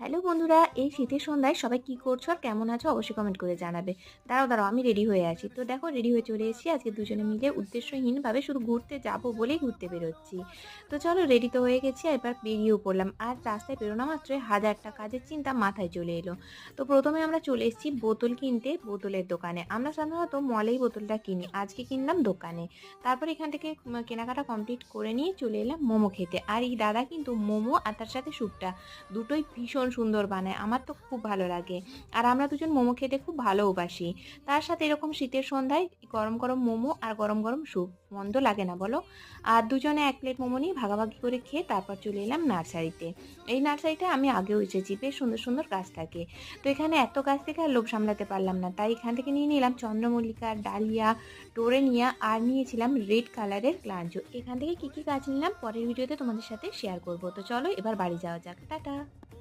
Hello বন্ধুরা, এই শীতের সন্ধ্যায় সবাই কি করছো আর কেমন আছো অবশ্যই কমেন্ট করে জানাবে। দাঁড়াও আমি রেডি হয়ে আছি। তো দেখো রেডি হয়ে চলে এসেছি। আজকে দুজনে মিলে উদ্দেশ্যহীনভাবে শুধু ঘুরতে যাবো বলেই ঘুরতে বেরোচ্ছি। তো চলো রেডি তো হয়ে গেছি, এবার বেরিয়েও পড়লাম। আর রাস্তায় বেরোনো মাত্রই হাজারটা কাজের চিন্তা মাথায় চলে এলো। তো প্রথমে আমরা চলে এসেছি বোতল কিনতে বোতলের দোকানে। আমরা সাধারণত মলেই বোতলটা কিনি, আজকে কিনলাম দোকানে। তারপর এখান থেকে কেনাকাটা কমপ্লিট করে নিয়ে চলে এলাম মোমো খেতে। আর এই দাদা কিন্তু মোমো আর তার সাথে স্যুপটা দুটোই ভীষণ সুন্দর বানায়, আমার তো খুব ভালো লাগে। আর আমরা দুজন মোমো খেতে খুব ভালোবাসি। তার সাথে এরকম শীতের সন্ধ্যায় গরম গরম মোমো আর গরম গরম স্যুপ, মন্দ লাগে না বলো? আর দুজনে এক প্লেট মোমো নিয়ে ভাগাভাগি করে খেয়ে তারপর চলে এলাম নার্সারিতে। এই নার্সারিতে আমি আগেও এসেছি, বেশ সুন্দর সুন্দর গাছ থাকে। তো এখানে এত গাছ থেকে আর লোভ সামলাতে পারলাম না, তাই এখান থেকে নিয়ে নিলাম চন্দ্রমল্লিকা, ডালিয়া, টোরেনিয়া আর নিয়েছিলাম রেড কালারের গ্লাঞ্জো। এখান থেকে কি কি গাছ নিলাম পরের ভিডিওতে তোমাদের সাথে শেয়ার করব। তো চলো এবার বাড়ি যাওয়া যাক, টাটা।